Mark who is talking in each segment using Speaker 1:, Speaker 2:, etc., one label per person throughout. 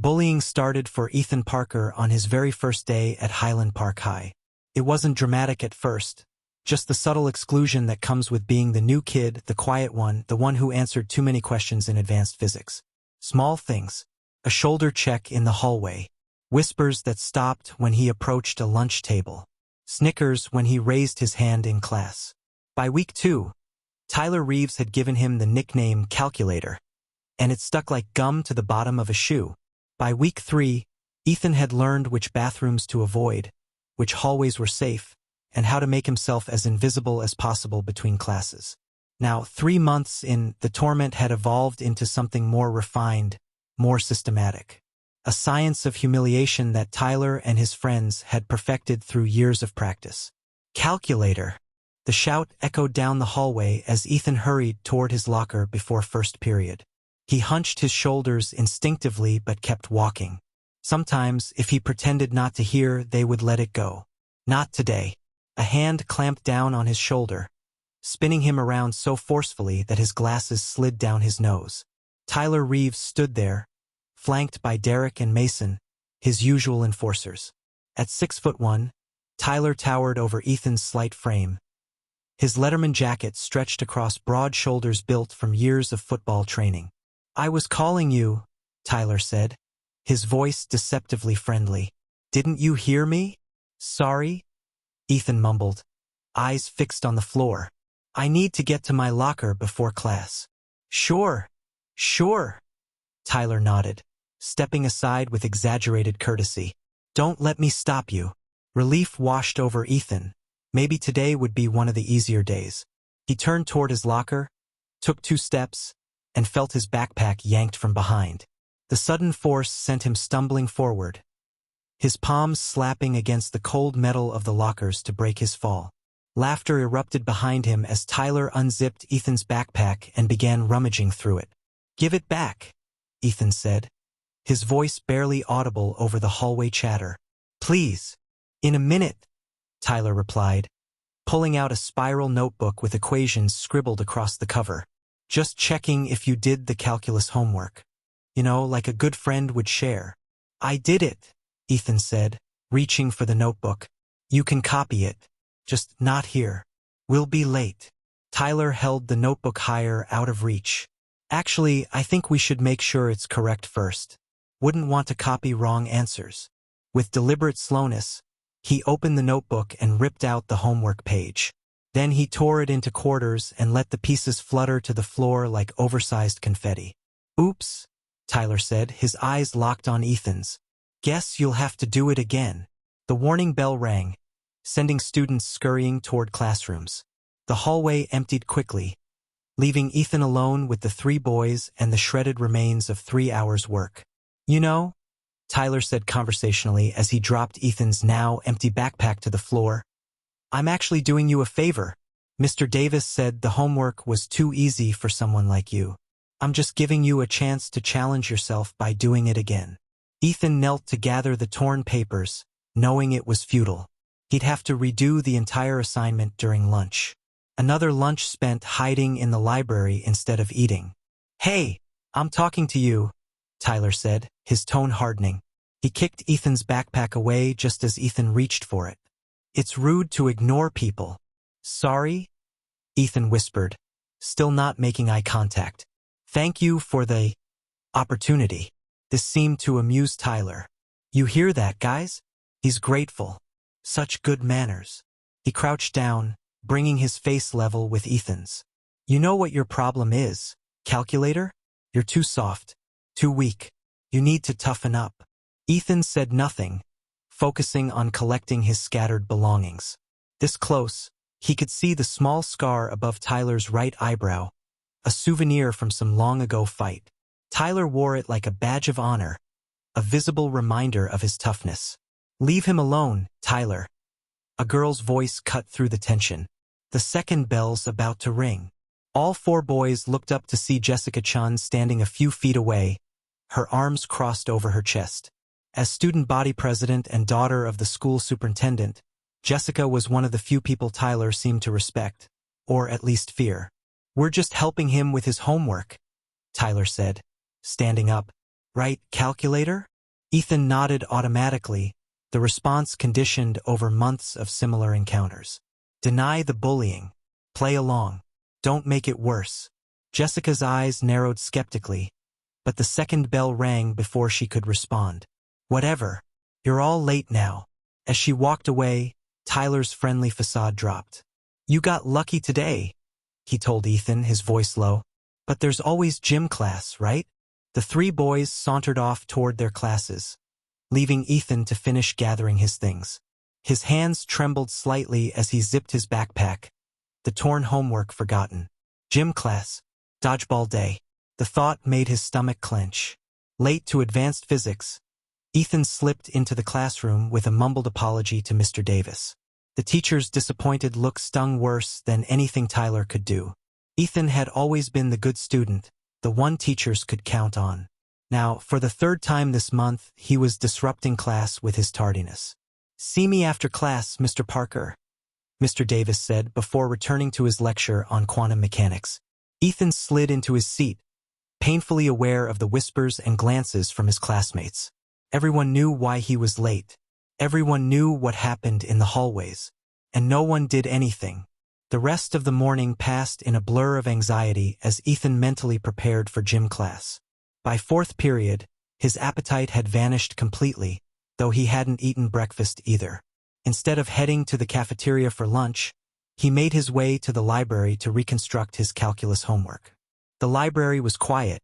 Speaker 1: Bullying started for Ethan Parker on his very first day at Highland Park High. It wasn't dramatic at first, just the subtle exclusion that comes with being the new kid, the quiet one, the one who answered too many questions in advanced physics. Small things. A shoulder check in the hallway. Whispers that stopped when he approached a lunch table. Snickers when he raised his hand in class. By week 2, Tyler Reeves had given him the nickname Calculator, and it stuck like gum to the bottom of a shoe. By week 3, Ethan had learned which bathrooms to avoid, which hallways were safe, and how to make himself as invisible as possible between classes. Now, 3 months in, the torment had evolved into something more refined, more systematic. A science of humiliation that Tyler and his friends had perfected through years of practice. Calculator. The shout echoed down the hallway as Ethan hurried toward his locker before first period. He hunched his shoulders instinctively but kept walking. Sometimes, if he pretended not to hear, they would let it go. Not today. A hand clamped down on his shoulder, spinning him around so forcefully that his glasses slid down his nose. Tyler Reeves stood there, flanked by Derek and Mason, his usual enforcers. At 6'1", Tyler towered over Ethan's slight frame. His Letterman jacket stretched across broad shoulders built from years of football training. "I was calling you," Tyler said, his voice deceptively friendly. "Didn't you hear me?" "Sorry," Ethan mumbled, eyes fixed on the floor. "I need to get to my locker before class." Sure, Tyler nodded, stepping aside with exaggerated courtesy. "Don't let me stop you." Relief washed over Ethan. Maybe today would be one of the easier days. He turned toward his locker, took 2 steps, and felt his backpack yanked from behind. The sudden force sent him stumbling forward, his palms slapping against the cold metal of the lockers to break his fall. Laughter erupted behind him as Tyler unzipped Ethan's backpack and began rummaging through it. "Give it back," Ethan said, his voice barely audible over the hallway chatter. "Please." "In a minute," Tyler replied, pulling out a spiral notebook with equations scribbled across the cover. "Just checking if you did the calculus homework. You know, like a good friend would share." "I did it," Ethan said, reaching for the notebook. "You can copy it. Just not here. We'll be late." Tyler held the notebook higher, out of reach. "Actually, I think we should make sure it's correct first. Wouldn't want to copy wrong answers." With deliberate slowness, he opened the notebook and ripped out the homework page. Then he tore it into quarters and let the pieces flutter to the floor like oversized confetti. "Oops," Tyler said, his eyes locked on Ethan's. "Guess you'll have to do it again." The warning bell rang, sending students scurrying toward classrooms. The hallway emptied quickly, leaving Ethan alone with the 3 boys and the shredded remains of 3 hours' work. "You know," Tyler said conversationally as he dropped Ethan's now empty backpack to the floor, "I'm actually doing you a favor. Mr. Davis said the homework was too easy for someone like you. I'm just giving you a chance to challenge yourself by doing it again." Ethan knelt to gather the torn papers, knowing it was futile. He'd have to redo the entire assignment during lunch. Another lunch spent hiding in the library instead of eating. "Hey, I'm talking to you," Tyler said, his tone hardening. He kicked Ethan's backpack away just as Ethan reached for it. "It's rude to ignore people." "Sorry?" Ethan whispered, still not making eye contact. "Thank you for the opportunity." This seemed to amuse Tyler. "You hear that, guys? He's grateful. Such good manners." He crouched down, bringing his face level with Ethan's. "You know what your problem is, calculator? You're too soft, too weak. You need to toughen up." Ethan said nothing, focusing on collecting his scattered belongings. This close, he could see the small scar above Tyler's right eyebrow, a souvenir from some long-ago fight. Tyler wore it like a badge of honor, a visible reminder of his toughness. "Leave him alone, Tyler." A girl's voice cut through the tension. "The second bell's about to ring." All 4 boys looked up to see Jessica Chun standing a few feet away, her arms crossed over her chest. As student body president and daughter of the school superintendent, Jessica was one of the few people Tyler seemed to respect, or at least fear. "We're just helping him with his homework," Tyler said, standing up. "Right, calculator?" Ethan nodded automatically, the response conditioned over months of similar encounters. Deny the bullying. Play along. Don't make it worse. Jessica's eyes narrowed skeptically, but the second bell rang before she could respond. Whatever. You're all late now. As she walked away, Tyler's friendly facade dropped. You got lucky today, he told Ethan, his voice low. But there's always gym class, right? The three boys sauntered off toward their classes, leaving Ethan to finish gathering his things. His hands trembled slightly as he zipped his backpack, the torn homework forgotten. Gym class. Dodgeball day. The thought made his stomach clench. Late to advanced physics, Ethan slipped into the classroom with a mumbled apology to Mr. Davis. The teacher's disappointed look stung worse than anything Tyler could do. Ethan had always been the good student, the one teachers could count on. Now, for the third time this month, he was disrupting class with his tardiness. See me after class, Mr. Parker, Mr. Davis said before returning to his lecture on quantum mechanics. Ethan slid into his seat, painfully aware of the whispers and glances from his classmates. Everyone knew why he was late. Everyone knew what happened in the hallways, and no one did anything. The rest of the morning passed in a blur of anxiety as Ethan mentally prepared for gym class. By fourth period, his appetite had vanished completely, though he hadn't eaten breakfast either. Instead of heading to the cafeteria for lunch, he made his way to the library to reconstruct his calculus homework. The library was quiet,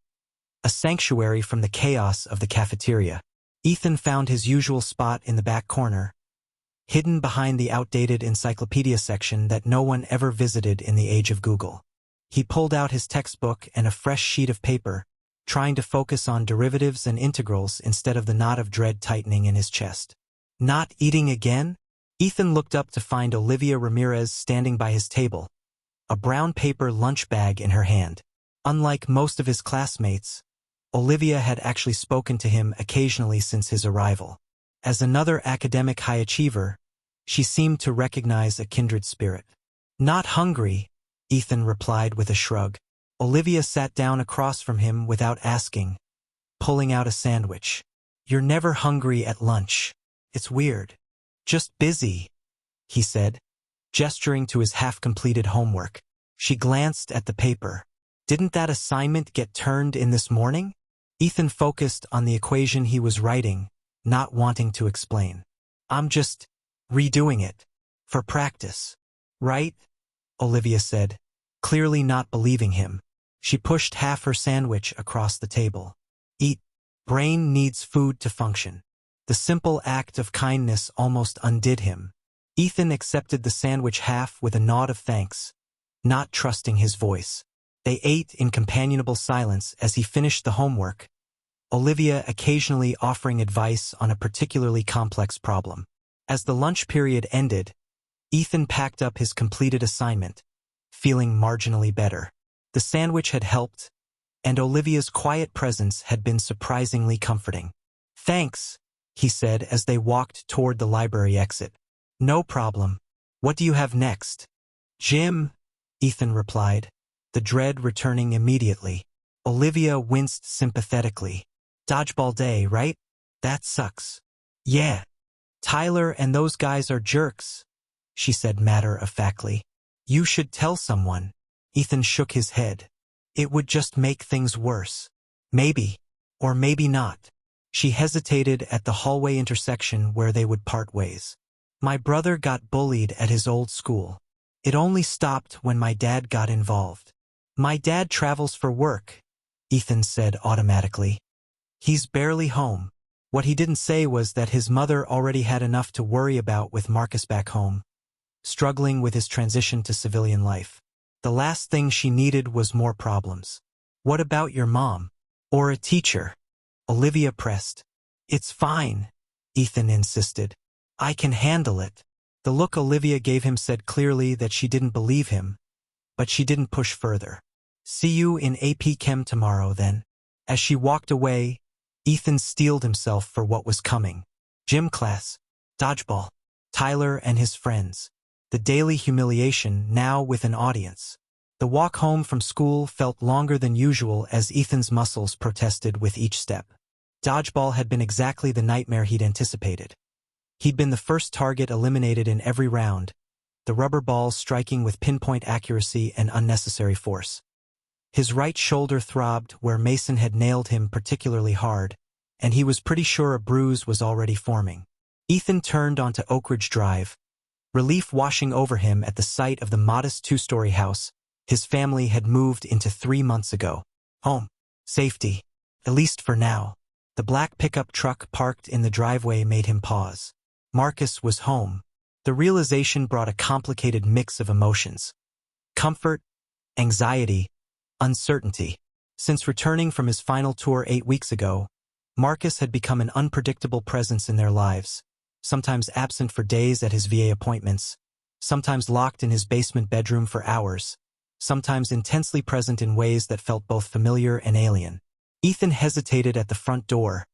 Speaker 1: a sanctuary from the chaos of the cafeteria. Ethan found his usual spot in the back corner, hidden behind the outdated encyclopedia section that no one ever visited in the age of Google. He pulled out his textbook and a fresh sheet of paper, trying to focus on derivatives and integrals instead of the knot of dread tightening in his chest. Not eating again? Ethan looked up to find Olivia Ramirez standing by his table, a brown paper lunch bag in her hand. Unlike most of his classmates, Olivia had actually spoken to him occasionally since his arrival. As another academic high achiever, she seemed to recognize a kindred spirit. Not hungry, Ethan replied with a shrug. Olivia sat down across from him without asking, pulling out a sandwich. You're never hungry at lunch. It's weird. Just busy, he said, gesturing to his half-completed homework. She glanced at the paper. Didn't that assignment get turned in this morning? Ethan focused on the equation he was writing, not wanting to explain. I'm just redoing it. For practice. Right? Olivia said, clearly not believing him. She pushed half her sandwich across the table. Eat. Brain needs food to function. The simple act of kindness almost undid him. Ethan accepted the sandwich half with a nod of thanks, not trusting his voice. They ate in companionable silence as he finished the homework, Olivia occasionally offering advice on a particularly complex problem. As the lunch period ended, Ethan packed up his completed assignment, feeling marginally better. The sandwich had helped, and Olivia's quiet presence had been surprisingly comforting. Thanks, he said as they walked toward the library exit. No problem. What do you have next? Gym, Ethan replied, the dread returning immediately. Olivia winced sympathetically. Dodgeball day, right? That sucks. Yeah. Tyler and those guys are jerks, she said matter-of-factly. You should tell someone. Ethan shook his head. It would just make things worse. Maybe, or maybe not. She hesitated at the hallway intersection where they would part ways. My brother got bullied at his old school. It only stopped when my dad got involved. My dad travels for work, Ethan said automatically. He's barely home. What he didn't say was that his mother already had enough to worry about with Marcus back home, struggling with his transition to civilian life. The last thing she needed was more problems. What about your mom? Or a teacher? Olivia pressed. It's fine, Ethan insisted. I can handle it. The look Olivia gave him said clearly that she didn't believe him, but she didn't push further. See you in AP Chem tomorrow, then. As she walked away, Ethan steeled himself for what was coming. Gym class, dodgeball, Tyler and his friends. The daily humiliation now with an audience. The walk home from school felt longer than usual as Ethan's muscles protested with each step. Dodgeball had been exactly the nightmare he'd anticipated. He'd been the first target eliminated in every round, the rubber balls striking with pinpoint accuracy and unnecessary force. His right shoulder throbbed where Mason had nailed him particularly hard, and he was pretty sure a bruise was already forming. Ethan turned onto Oak Ridge Drive, relief washing over him at the sight of the modest two-story house his family had moved into 3 months ago. Home. Safety. At least for now. The black pickup truck parked in the driveway made him pause. Marcus was home. The realization brought a complicated mix of emotions. Comfort, anxiety, uncertainty. Since returning from his final tour 8 weeks ago, Marcus had become an unpredictable presence in their lives, sometimes absent for days at his VA appointments, sometimes locked in his basement bedroom for hours, sometimes intensely present in ways that felt both familiar and alien. Ethan hesitated at the front door,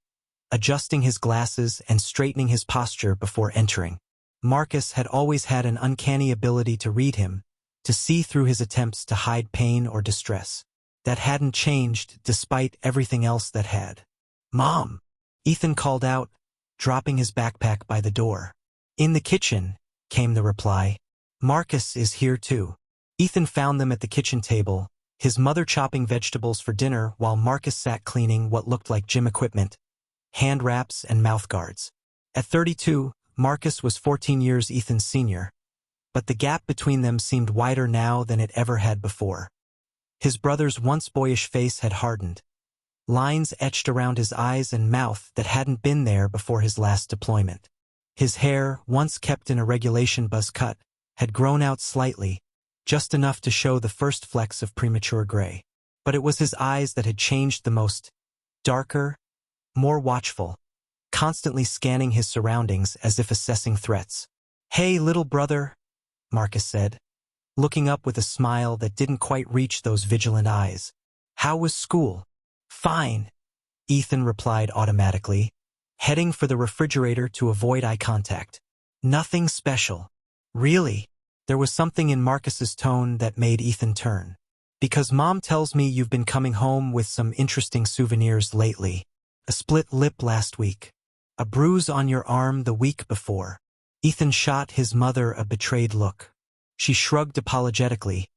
Speaker 1: adjusting his glasses and straightening his posture before entering. Marcus had always had an uncanny ability to read him, to see through his attempts to hide pain or distress. That hadn't changed despite everything else that had. "Mom!" Ethan called out, dropping his backpack by the door. "In the kitchen," came the reply. "Marcus is here too." Ethan found them at the kitchen table, his mother chopping vegetables for dinner while Marcus sat cleaning what looked like gym equipment, hand wraps and mouth guards. At 32, Marcus was 14 years Ethan's senior, but the gap between them seemed wider now than it ever had before. His brother's once boyish face had hardened, lines etched around his eyes and mouth that hadn't been there before his last deployment. His hair, once kept in a regulation buzz cut, had grown out slightly, just enough to show the first flecks of premature gray. But it was his eyes that had changed the most. Darker, more watchful, constantly scanning his surroundings as if assessing threats. "Hey, little brother," Marcus said, looking up with a smile that didn't quite reach those vigilant eyes. "How was school?" "Fine," Ethan replied automatically, heading for the refrigerator to avoid eye contact. "Nothing special." "Really?" There was something in Marcus's tone that made Ethan turn. "Because Mom tells me you've been coming home with some interesting souvenirs lately. A split lip last week. A bruise on your arm the week before." Ethan shot his mother a betrayed look. She shrugged apologetically,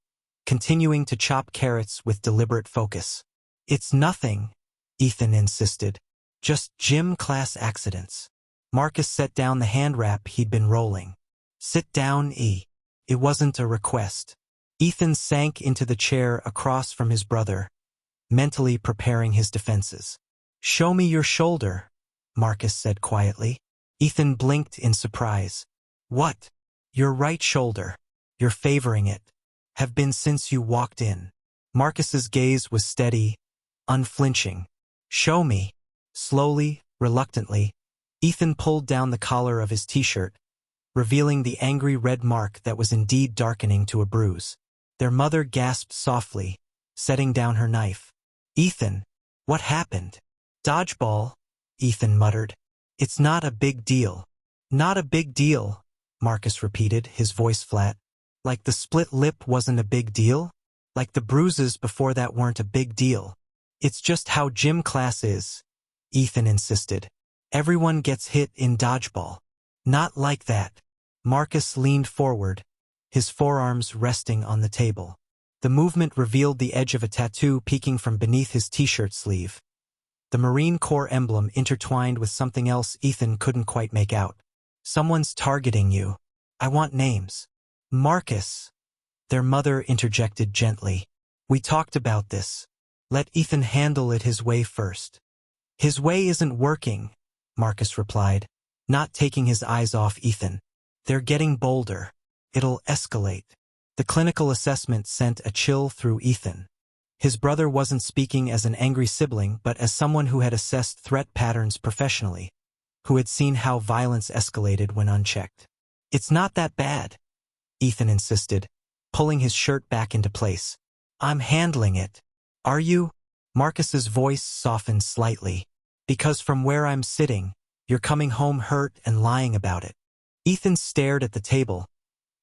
Speaker 1: continuing to chop carrots with deliberate focus. "It's nothing," Ethan insisted. "Just gym class accidents." Marcus set down the hand wrap he'd been rolling. "Sit down, E." It wasn't a request. Ethan sank into the chair across from his brother, mentally preparing his defenses. "Show me your shoulder," Marcus said quietly. Ethan blinked in surprise. "What?" "Your right shoulder. You're favoring it. Have been since you walked in." Marcus's gaze was steady, unflinching. "Show me." Slowly, reluctantly, Ethan pulled down the collar of his t-shirt, revealing the angry red mark that was indeed darkening to a bruise. Their mother gasped softly, setting down her knife. "Ethan, what happened?" "Dodgeball," Ethan muttered. "It's not a big deal." "Not a big deal," Marcus repeated, his voice flat. "Like the split lip wasn't a big deal? Like the bruises before that weren't a big deal? It's just how gym class is," Ethan insisted. "Everyone gets hit in dodgeball." "Not like that." Marcus leaned forward, his forearms resting on the table. The movement revealed the edge of a tattoo peeking from beneath his t-shirt sleeve. The Marine Corps emblem intertwined with something else Ethan couldn't quite make out. "Someone's targeting you. I want names." "Marcus," their mother interjected gently. "We talked about this. Let Ethan handle it his way first." "His way isn't working," Marcus replied, not taking his eyes off Ethan. "They're getting bolder. It'll escalate." The clinical assessment sent a chill through Ethan. His brother wasn't speaking as an angry sibling but as someone who had assessed threat patterns professionally, who had seen how violence escalated when unchecked. "It's not that bad," Ethan insisted, pulling his shirt back into place. "I'm handling it." "Are you?" Marcus's voice softened slightly. "Because from where I'm sitting, you're coming home hurt and lying about it." Ethan stared at the table,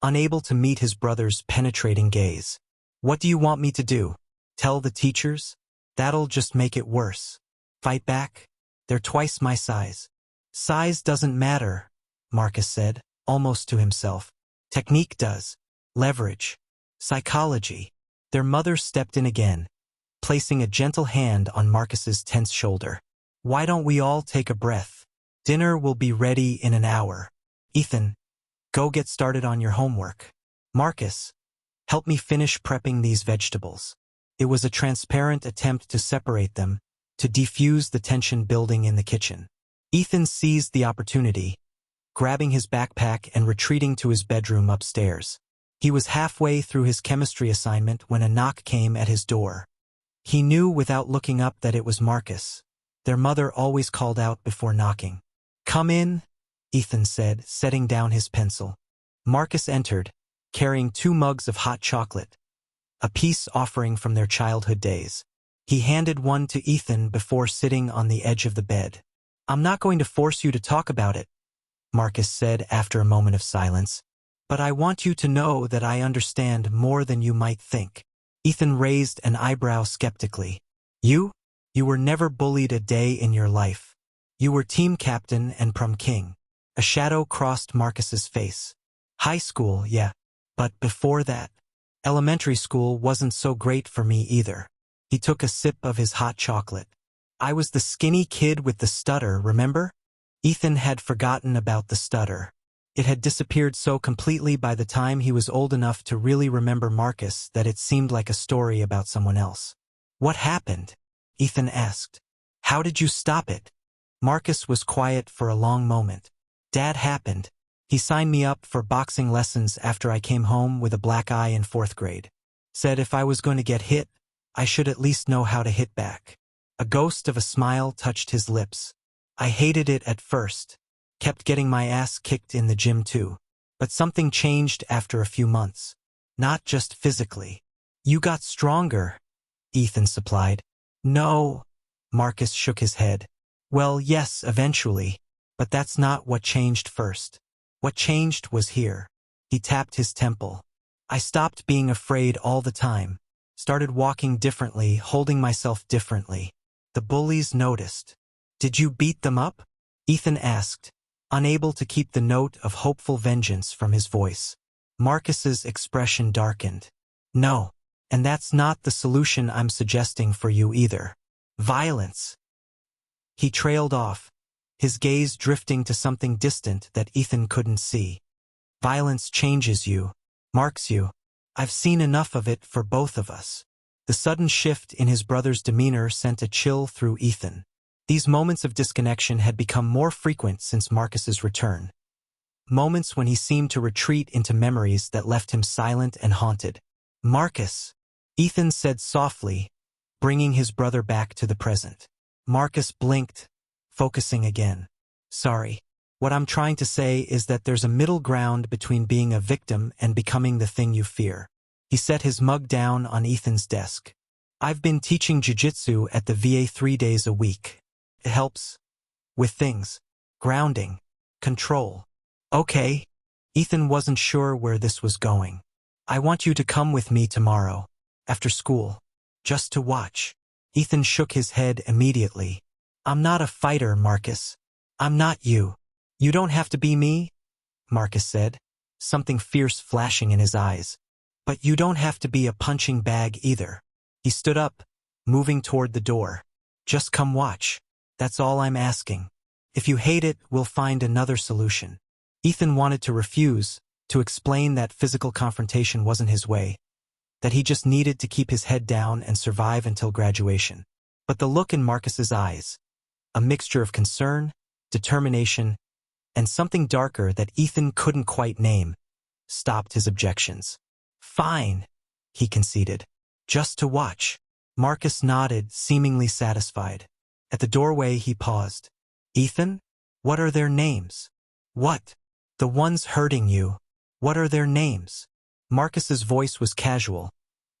Speaker 1: unable to meet his brother's penetrating gaze. "What do you want me to do? Tell the teachers? That'll just make it worse." "Fight back?" They're twice my size. Size doesn't matter, Marcus said, almost to himself. Technique does. Leverage. Psychology. Their mother stepped in again, placing a gentle hand on Marcus's tense shoulder. Why don't we all take a breath? Dinner will be ready in an hour. Ethan, go get started on your homework. Marcus, help me finish prepping these vegetables. It was a transparent attempt to separate them, to defuse the tension building in the kitchen. Ethan seized the opportunity, grabbing his backpack and retreating to his bedroom upstairs. He was halfway through his chemistry assignment when a knock came at his door. He knew without looking up that it was Marcus. Their mother always called out before knocking. Come in, Ethan said, setting down his pencil. Marcus entered, carrying 2 mugs of hot chocolate, a peace offering from their childhood days. He handed one to Ethan before sitting on the edge of the bed. I'm not going to force you to talk about it, Marcus said after a moment of silence, but I want you to know that I understand more than you might think. Ethan raised an eyebrow skeptically. You were never bullied a day in your life. You were team captain and prom king. A shadow crossed Marcus's face. High school, yeah, but before that, elementary school wasn't so great for me either. He took a sip of his hot chocolate. I was the skinny kid with the stutter, remember? Ethan had forgotten about the stutter. It had disappeared so completely by the time he was old enough to really remember Marcus that it seemed like a story about someone else. What happened? Ethan asked. How did you stop it? Marcus was quiet for a long moment. Dad happened. He signed me up for boxing lessons after I came home with a black eye in 4th grade. Said if I was going to get hit, I should at least know how to hit back. A ghost of a smile touched his lips. I hated it at first. Kept getting my ass kicked in the gym too. But something changed after a few months. Not just physically. You got stronger, Ethan supplied. No, Marcus shook his head. Well, yes, eventually, but that's not what changed first. What changed was here. He tapped his temple. I stopped being afraid all the time. Started walking differently, holding myself differently. The bullies noticed. Did you beat them up? Ethan asked, unable to keep the note of hopeful vengeance from his voice. Marcus's expression darkened. No, and that's not the solution I'm suggesting for you either. Violence. He trailed off, his gaze drifting to something distant that Ethan couldn't see. Violence changes you, marks you. I've seen enough of it for both of us. The sudden shift in his brother's demeanor sent a chill through Ethan. These moments of disconnection had become more frequent since Marcus's return. Moments when he seemed to retreat into memories that left him silent and haunted. Marcus, Ethan said softly, bringing his brother back to the present. Marcus blinked, focusing again. Sorry. What I'm trying to say is that there's a middle ground between being a victim and becoming the thing you fear. He set his mug down on Ethan's desk. I've been teaching Jiu-Jitsu at the VA 3 days a week. It helps. With things. Grounding. Control. Okay. Ethan wasn't sure where this was going. I want you to come with me tomorrow, after school, just to watch. Ethan shook his head immediately. I'm not a fighter, Marcus. I'm not you. You don't have to be me, Marcus said, something fierce flashing in his eyes. But you don't have to be a punching bag either. He stood up, moving toward the door. Just come watch. That's all I'm asking. If you hate it, we'll find another solution. Ethan wanted to refuse, to explain that physical confrontation wasn't his way, that he just needed to keep his head down and survive until graduation. But the look in Marcus's eyes, a mixture of concern, determination, and something darker that Ethan couldn't quite name, stopped his objections. Fine, he conceded. Just to watch. Marcus nodded, seemingly satisfied. At the doorway he paused. Ethan? What are their names? What? The ones hurting you. What are their names? Marcus's voice was casual,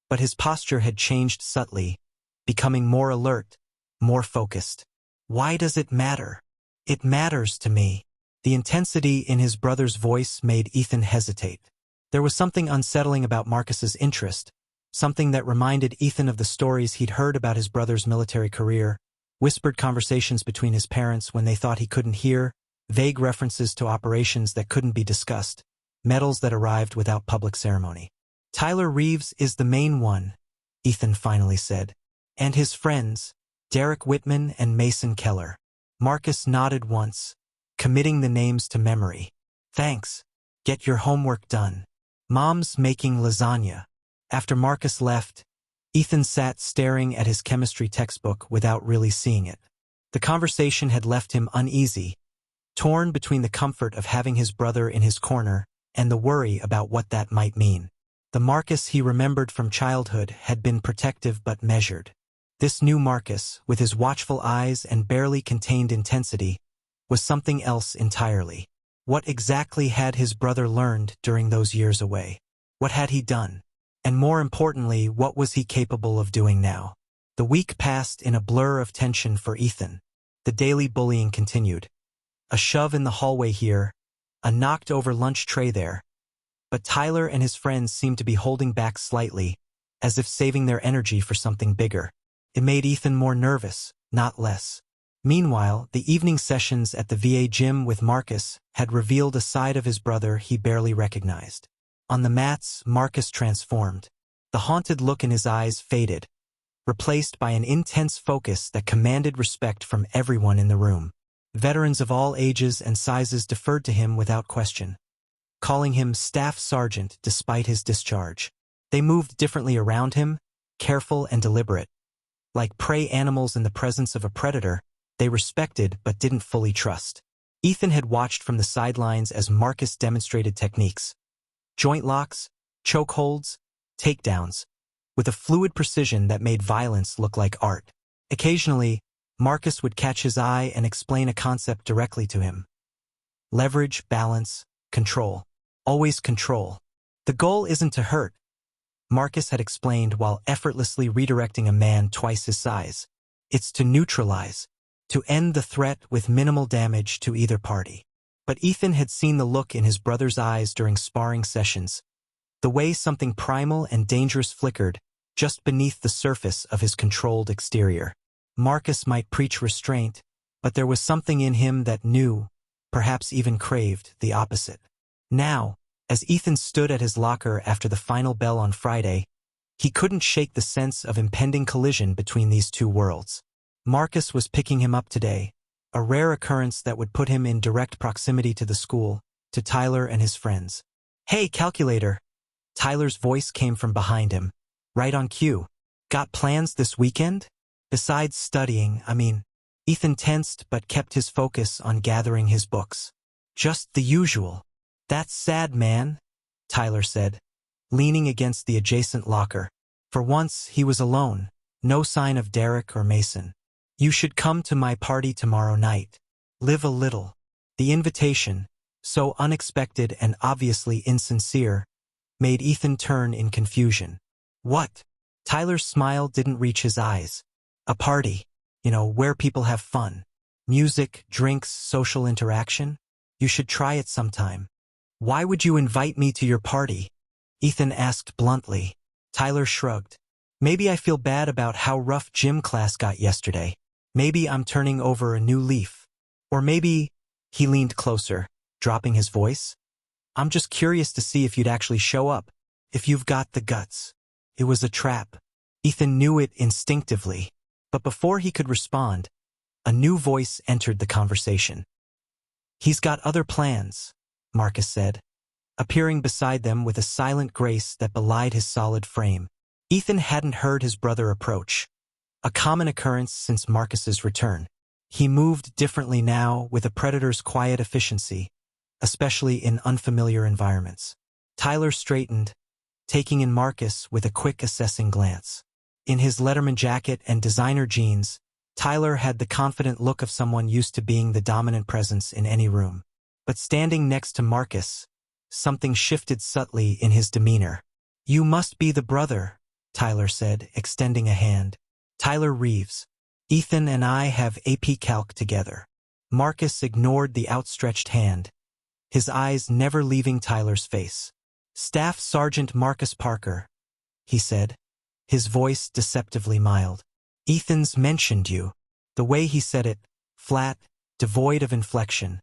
Speaker 1: but his posture had changed subtly, becoming more alert, more focused. Why does it matter? It matters to me. The intensity in his brother's voice made Ethan hesitate. There was something unsettling about Marcus's interest, something that reminded Ethan of the stories he'd heard about his brother's military career, whispered conversations between his parents when they thought he couldn't hear, vague references to operations that couldn't be discussed, medals that arrived without public ceremony. Tyler Reeves is the main one, Ethan finally said. And his friends, Derek Whitman and Mason Keller. Marcus nodded once, committing the names to memory. Thanks. Get your homework done. Mom's making lasagna. After Marcus left, Ethan sat staring at his chemistry textbook without really seeing it. The conversation had left him uneasy, torn between the comfort of having his brother in his corner and the worry about what that might mean. The Marcus he remembered from childhood had been protective but measured. This new Marcus, with his watchful eyes and barely contained intensity, was something else entirely. What exactly had his brother learned during those years away? What had he done? And more importantly, what was he capable of doing now? The week passed in a blur of tension for Ethan. The daily bullying continued. A shove in the hallway here, a knocked-over lunch tray there. But Tyler and his friends seemed to be holding back slightly, as if saving their energy for something bigger. It made Ethan more nervous, not less. Meanwhile, the evening sessions at the VA gym with Marcus had revealed a side of his brother he barely recognized. On the mats, Marcus transformed. The haunted look in his eyes faded, replaced by an intense focus that commanded respect from everyone in the room. Veterans of all ages and sizes deferred to him without question, calling him Staff Sergeant despite his discharge. They moved differently around him, careful and deliberate. Like prey animals in the presence of a predator, they respected but didn't fully trust. Ethan had watched from the sidelines as Marcus demonstrated techniques. Joint locks, chokeholds, takedowns, with a fluid precision that made violence look like art. Occasionally, Marcus would catch his eye and explain a concept directly to him. Leverage, balance, control. Always control. The goal isn't to hurt, Marcus had explained while effortlessly redirecting a man twice his size. It's to neutralize, to end the threat with minimal damage to either party. But Ethan had seen the look in his brother's eyes during sparring sessions, the way something primal and dangerous flickered just beneath the surface of his controlled exterior. Marcus might preach restraint, but there was something in him that knew, perhaps even craved, the opposite. Now, as Ethan stood at his locker after the final bell on Friday, he couldn't shake the sense of impending collision between these two worlds. Marcus was picking him up today, a rare occurrence that would put him in direct proximity to the school, to Tyler and his friends. "Hey, calculator!" Tyler's voice came from behind him, right on cue. "Got plans this weekend?" Besides studying, Ethan tensed but kept his focus on gathering his books. "Just the usual." "That's sad, man," Tyler said, leaning against the adjacent locker. For once, he was alone, no sign of Derek or Mason. "You should come to my party tomorrow night. Live a little." The invitation, so unexpected and obviously insincere, made Ethan turn in confusion. "What?" Tyler's smile didn't reach his eyes. "A party, where people have fun. Music, drinks, social interaction. You should try it sometime." "Why would you invite me to your party?" Ethan asked bluntly. Tyler shrugged. "Maybe I feel bad about how rough gym class got yesterday. Maybe I'm turning over a new leaf. Or maybe," he leaned closer, dropping his voice, "I'm just curious to see if you'd actually show up, if you've got the guts." It was a trap. Ethan knew it instinctively. But before he could respond, a new voice entered the conversation. "He's got other plans," Marcus said, appearing beside them with a silent grace that belied his solid frame. Ethan hadn't heard his brother approach, a common occurrence since Marcus's return. He moved differently now, with a predator's quiet efficiency, especially in unfamiliar environments. Tyler straightened, taking in Marcus with a quick assessing glance. In his Letterman jacket and designer jeans, Tyler had the confident look of someone used to being the dominant presence in any room. But standing next to Marcus, something shifted subtly in his demeanor. "You must be the brother," Tyler said, extending a hand. "Tyler Reeves. Ethan and I have AP Calc together." Marcus ignored the outstretched hand, his eyes never leaving Tyler's face. "Staff Sergeant Marcus Parker," he said, his voice deceptively mild. "Ethan's mentioned you." The way he said it, flat, devoid of inflection,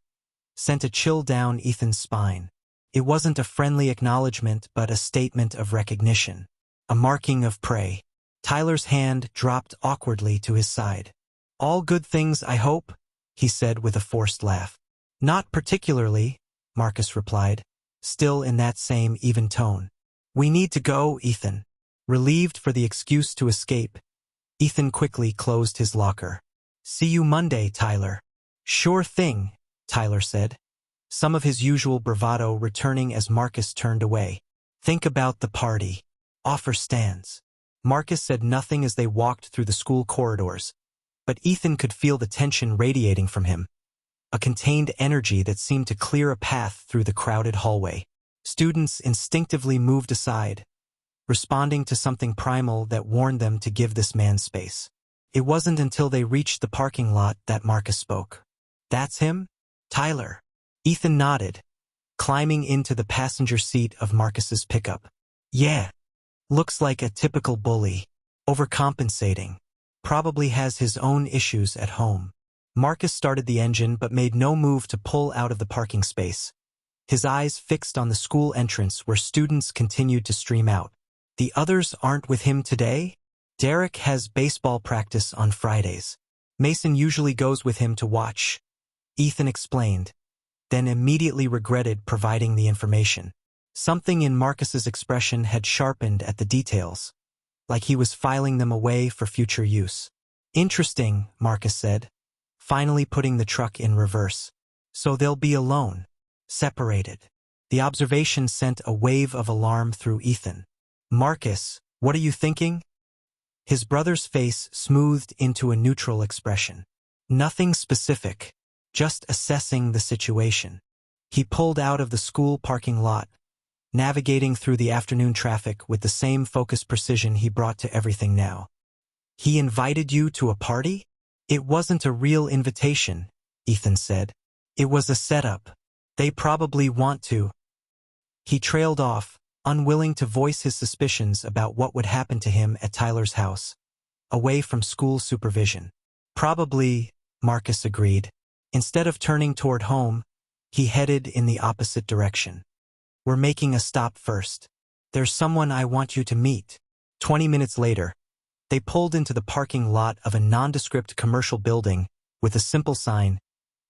Speaker 1: sent a chill down Ethan's spine. It wasn't a friendly acknowledgement but a statement of recognition. A marking of prey. Tyler's hand dropped awkwardly to his side. "All good things, I hope?" he said with a forced laugh. "Not particularly," Marcus replied, still in that same even tone. "We need to go, Ethan." Relieved for the excuse to escape, Ethan quickly closed his locker. "See you Monday, Tyler." "Sure thing," Tyler said, some of his usual bravado returning as Marcus turned away. "Think about the party. Offer stands." Marcus said nothing as they walked through the school corridors, but Ethan could feel the tension radiating from him, a contained energy that seemed to clear a path through the crowded hallway. Students instinctively moved aside, responding to something primal that warned them to give this man space. It wasn't until they reached the parking lot that Marcus spoke. "That's him? Tyler?" Ethan nodded, climbing into the passenger seat of Marcus's pickup. "Yeah. Looks like a typical bully. Overcompensating. Probably has his own issues at home." Marcus started the engine but made no move to pull out of the parking space, his eyes fixed on the school entrance where students continued to stream out. "The others aren't with him today? Derek has baseball practice on Fridays. Mason usually goes with him to watch," Ethan explained, then immediately regretted providing the information. Something in Marcus's expression had sharpened at the details, like he was filing them away for future use. "Interesting," Marcus said, finally putting the truck in reverse. "So they'll be alone, separated." The observation sent a wave of alarm through Ethan. "Marcus, what are you thinking?" His brother's face smoothed into a neutral expression. "Nothing specific, just assessing the situation." He pulled out of the school parking lot, navigating through the afternoon traffic with the same focused precision he brought to everything now. "He invited you to a party?" "It wasn't a real invitation," Ethan said. "It was a setup. They probably want to." He trailed off, unwilling to voice his suspicions about what would happen to him at Tyler's house, away from school supervision. "Probably," Marcus agreed. Instead of turning toward home, he headed in the opposite direction. "We're making a stop first. There's someone I want you to meet." 20 minutes later, they pulled into the parking lot of a nondescript commercial building with a simple sign,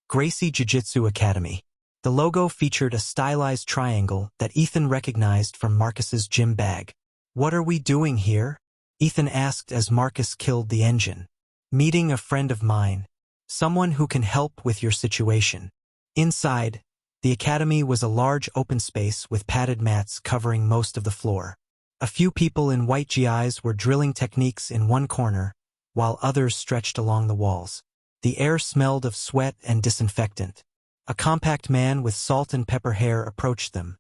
Speaker 1: Gracie Jiu-Jitsu Academy. The logo featured a stylized triangle that Ethan recognized from Marcus's gym bag. "What are we doing here?" Ethan asked as Marcus killed the engine. "Meeting a friend of mine. Someone who can help with your situation." Inside, the academy was a large open space with padded mats covering most of the floor. A few people in white GIs were drilling techniques in one corner, while others stretched along the walls. The air smelled of sweat and disinfectant. A compact man with salt and pepper hair approached them,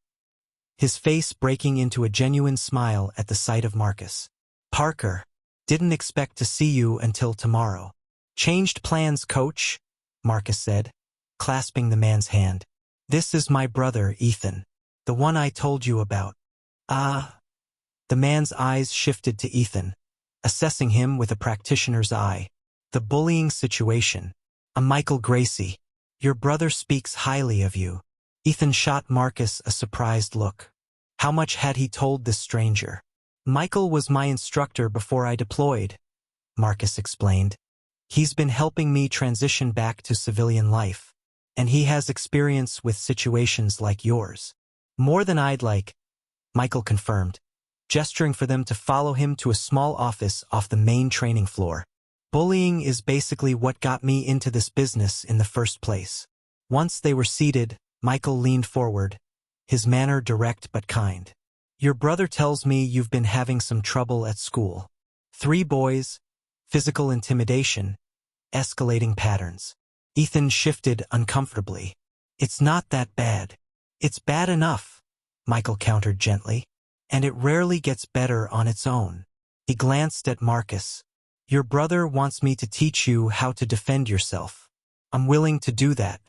Speaker 1: his face breaking into a genuine smile at the sight of Marcus. "Parker, didn't expect to see you until tomorrow." "Changed plans, coach," Marcus said, clasping the man's hand. "This is my brother, Ethan. The one I told you about." "Ah." The man's eyes shifted to Ethan, assessing him with a practitioner's eye. "The bullying situation. I'm Michael Gracie. Your brother speaks highly of you." Ethan shot Marcus a surprised look. How much had he told this stranger? "Michael was my instructor before I deployed," Marcus explained. "He's been helping me transition back to civilian life, and he has experience with situations like yours." "More than I'd like," Michael confirmed, gesturing for them to follow him to a small office off the main training floor. "Bullying is basically what got me into this business in the first place." Once they were seated, Michael leaned forward, his manner direct but kind. "Your brother tells me you've been having some trouble at school. 3 boys, physical intimidation, escalating patterns." Ethan shifted uncomfortably. "It's not that bad." "It's bad enough," Michael countered gently, "and it rarely gets better on its own." He glanced at Marcus. "Your brother wants me to teach you how to defend yourself. I'm willing to do that.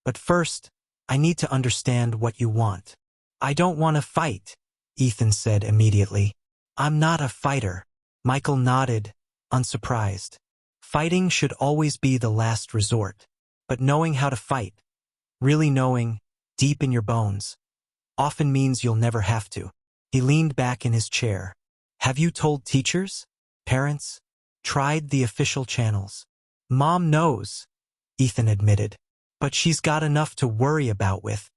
Speaker 1: But first, I need to understand what you want." "I don't want to fight," Ethan said immediately. "I'm not a fighter." Michael nodded, unsurprised. Fighting should always be the last resort. But knowing how to fight, really knowing, deep in your bones, often means you'll never have to. He leaned back in his chair. Have you told teachers? Parents? Tried the official channels? Mom knows, Ethan admitted. But she's got enough to worry about with.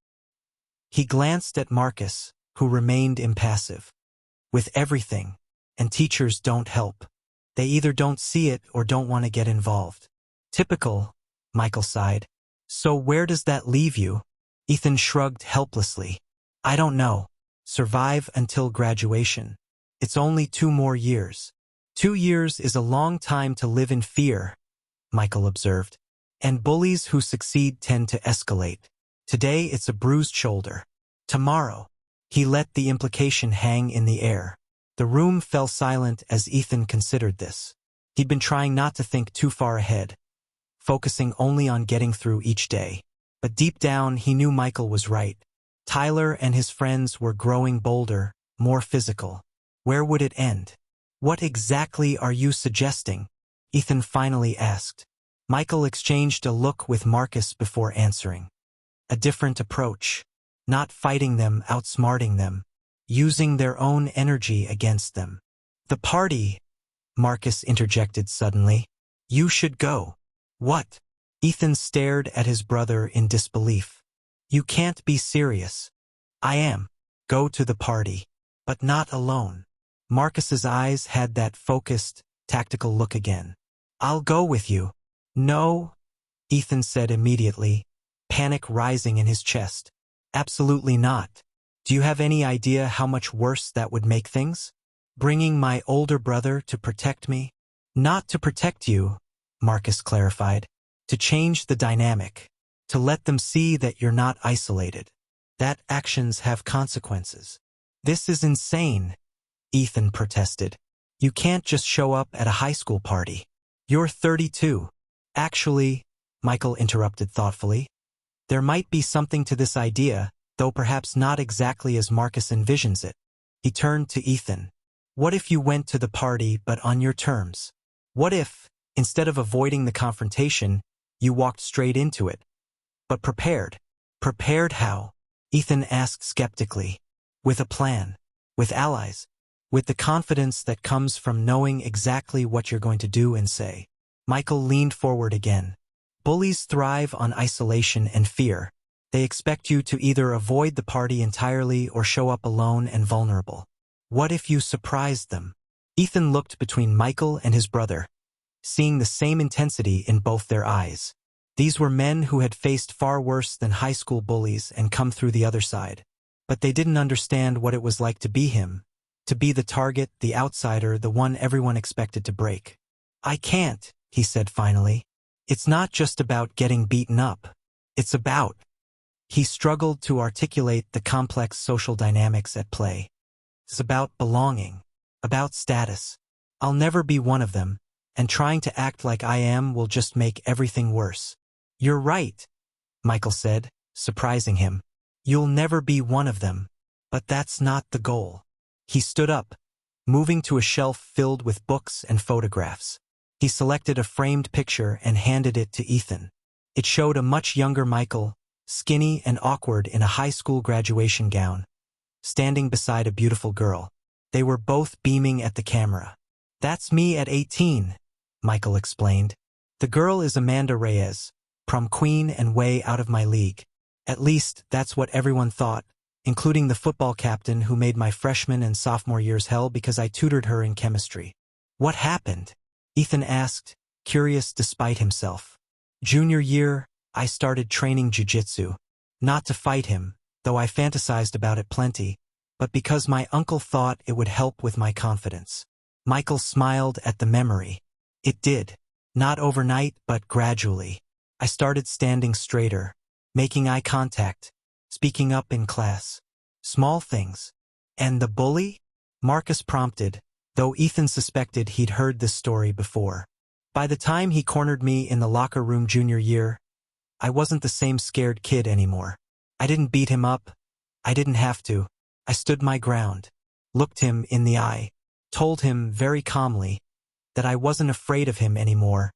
Speaker 1: He glanced at Marcus, who remained impassive. With everything, and teachers don't help. They either don't see it or don't want to get involved. Typical, Michael sighed. So where does that leave you? Ethan shrugged helplessly. I don't know. Survive until graduation. It's only 2 more years. 2 years is a long time to live in fear, Michael observed. And bullies who succeed tend to escalate. Today it's a bruised shoulder. Tomorrow. He let the implication hang in the air. The room fell silent as Ethan considered this. He'd been trying not to think too far ahead, focusing only on getting through each day. But deep down he knew Michael was right. Tyler and his friends were growing bolder, more physical. Where would it end? What exactly are you suggesting? Ethan finally asked. Michael exchanged a look with Marcus before answering. A different approach. Not fighting them, outsmarting them. Using their own energy against them. The party, Marcus interjected suddenly. You should go. What? Ethan stared at his brother in disbelief. You can't be serious. I am. Go to the party. But not alone. Marcus's eyes had that focused, tactical look again. I'll go with you. No, Ethan said immediately, panic rising in his chest. Absolutely not. Do you have any idea how much worse that would make things? Bringing my older brother to protect me? Not to protect you, Marcus clarified. To change the dynamic. To let them see that you're not isolated. That actions have consequences. This is insane, Ethan protested. You can't just show up at a high school party. You're 32. Actually, Michael interrupted thoughtfully, there might be something to this idea, though perhaps not exactly as Marcus envisions it. He turned to Ethan. What if you went to the party but on your terms? What if, instead of avoiding the confrontation, you walked straight into it? But prepared. Prepared how? Ethan asked skeptically. With a plan. With allies. With the confidence that comes from knowing exactly what you're going to do and say. Michael leaned forward again. Bullies thrive on isolation and fear. They expect you to either avoid the party entirely or show up alone and vulnerable. What if you surprised them? Ethan looked between Michael and his brother, seeing the same intensity in both their eyes. These were men who had faced far worse than high school bullies and come through the other side. But they didn't understand what it was like to be him, to be the target, the outsider, the one everyone expected to break. I can't, he said finally. It's not just about getting beaten up. It's about. He struggled to articulate the complex social dynamics at play. It's about belonging, about status. I'll never be one of them, and trying to act like I am will just make everything worse. You're right, Michael said, surprising him. You'll never be one of them, but that's not the goal. He stood up, moving to a shelf filled with books and photographs. He selected a framed picture and handed it to Ethan. It showed a much younger Michael, skinny and awkward in a high school graduation gown, standing beside a beautiful girl. They were both beaming at the camera. That's me at 18, Michael explained. The girl is Amanda Reyes, prom queen and way out of my league. At least, that's what everyone thought, including the football captain who made my freshman and sophomore years hell because I tutored her in chemistry. What happened? Ethan asked, curious despite himself. Junior year, I started training Jiu-Jitsu. Not to fight him, though I fantasized about it plenty, but because my uncle thought it would help with my confidence. Michael smiled at the memory. It did. Not overnight, but gradually. I started standing straighter, making eye contact, speaking up in class. Small things. And the bully? Marcus prompted, though Ethan suspected he'd heard this story before. By the time he cornered me in the locker room junior year, I wasn't the same scared kid anymore. I didn't beat him up. I didn't have to. I stood my ground, looked him in the eye, told him very calmly that I wasn't afraid of him anymore,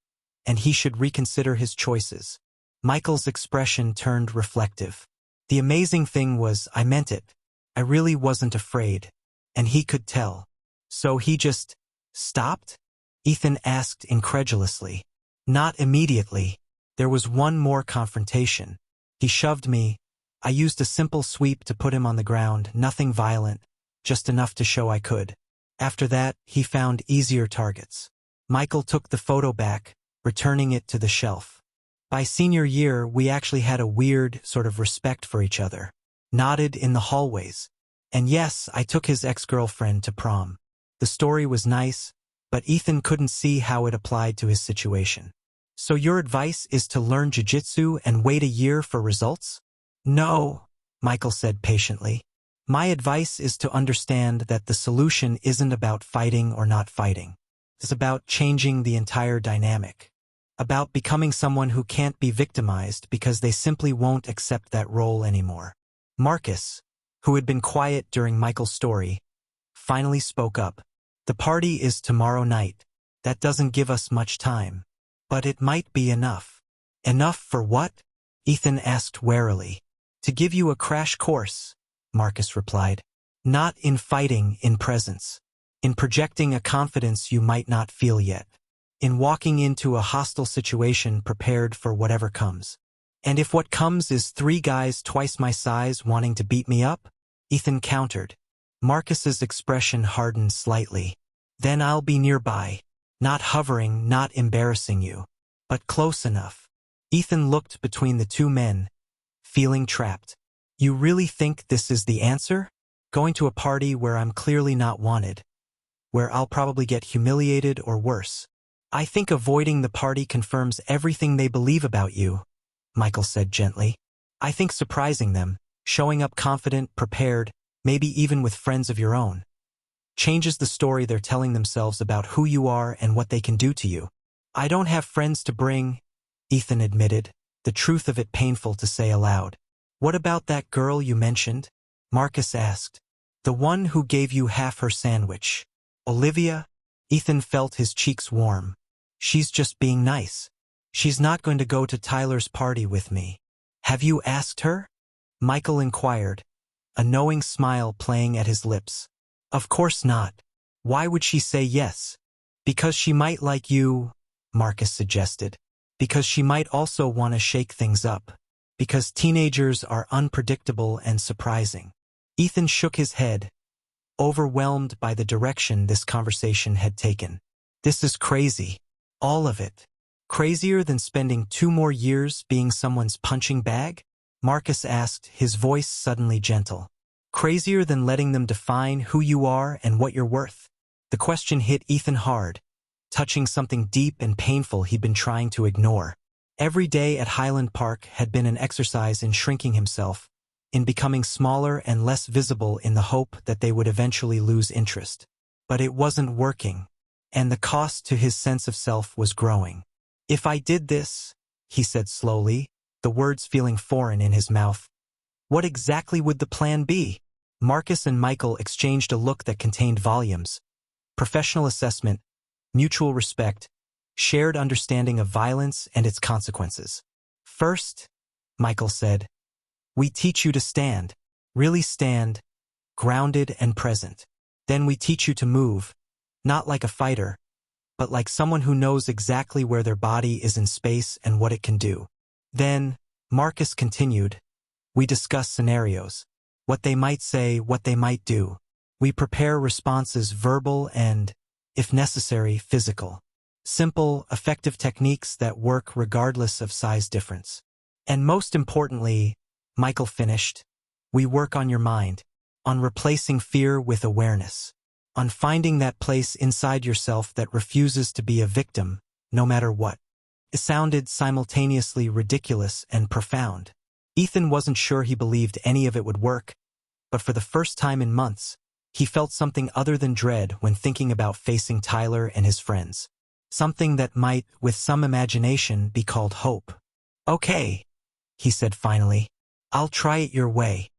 Speaker 1: and he should reconsider his choices. Michael's expression turned reflective. The amazing thing was I meant it. I really wasn't afraid, and he could tell. So he just stopped? Ethan asked incredulously. Not immediately. There was one more confrontation. He shoved me. I used a simple sweep to put him on the ground, nothing violent, just enough to show I could. After that, he found easier targets. Michael took the photo back, returning it to the shelf. By senior year, we actually had a weird sort of respect for each other. Nodded in the hallways. And yes, I took his ex-girlfriend to prom. The story was nice, but Ethan couldn't see how it applied to his situation. So your advice is to learn jiu-jitsu and wait a year for results? No, Michael said patiently. My advice is to understand that the solution isn't about fighting or not fighting. It's about changing the entire dynamic. About becoming someone who can't be victimized because they simply won't accept that role anymore. Marcus, who had been quiet during Michael's story, finally spoke up. The party is tomorrow night. That doesn't give us much time. But it might be enough. Enough for what? Ethan asked warily. To give you a crash course, Marcus replied. Not in fighting, in presence. In projecting a confidence you might not feel yet. In walking into a hostile situation prepared for whatever comes. And if what comes is 3 guys twice my size wanting to beat me up? Ethan countered. Marcus's expression hardened slightly. Then I'll be nearby. Not hovering, not embarrassing you. But close enough. Ethan looked between the 2 men, feeling trapped. You really think this is the answer? Going to a party where I'm clearly not wanted? Where I'll probably get humiliated or worse? I think avoiding the party confirms everything they believe about you, Michael said gently. I think surprising them, showing up confident, prepared, maybe even with friends of your own, changes the story they're telling themselves about who you are and what they can do to you. I don't have friends to bring, Ethan admitted, the truth of it painful to say aloud. What about that girl you mentioned? Marcus asked. The one who gave you half her sandwich. Olivia? Ethan felt his cheeks warm. She's just being nice. She's not going to go to Tyler's party with me. Have you asked her? Michael inquired, a knowing smile playing at his lips. Of course not. Why would she say yes? Because she might like you, Marcus suggested. Because she might also want to shake things up. Because teenagers are unpredictable and surprising. Ethan shook his head, overwhelmed by the direction this conversation had taken. This is crazy. All of it. Crazier than spending 2 more years being someone's punching bag? Marcus asked, his voice suddenly gentle. Crazier than letting them define who you are and what you're worth? The question hit Ethan hard, touching something deep and painful he'd been trying to ignore. Every day at Highland Park had been an exercise in shrinking himself, in becoming smaller and less visible in the hope that they would eventually lose interest. But it wasn't working, and the cost to his sense of self was growing. If I did this, he said slowly, the words feeling foreign in his mouth, what exactly would the plan be? Marcus and Michael exchanged a look that contained volumes. Professional assessment, mutual respect, shared understanding of violence and its consequences. First, Michael said, we teach you to stand, really stand, grounded and present. Then we teach you to move, not like a fighter, but like someone who knows exactly where their body is in space and what it can do. Then, Marcus continued, we discuss scenarios, what they might say, what they might do. We prepare responses verbal and, if necessary, physical. Simple, effective techniques that work regardless of size difference. And most importantly, Michael finished, we work on your mind, on replacing fear with awareness, on finding that place inside yourself that refuses to be a victim, no matter what. It sounded simultaneously ridiculous and profound. Ethan wasn't sure he believed any of it would work, but for the first time in months, he felt something other than dread when thinking about facing Tyler and his friends. Something that might, with some imagination, be called hope. Okay, he said finally. I'll try it your way.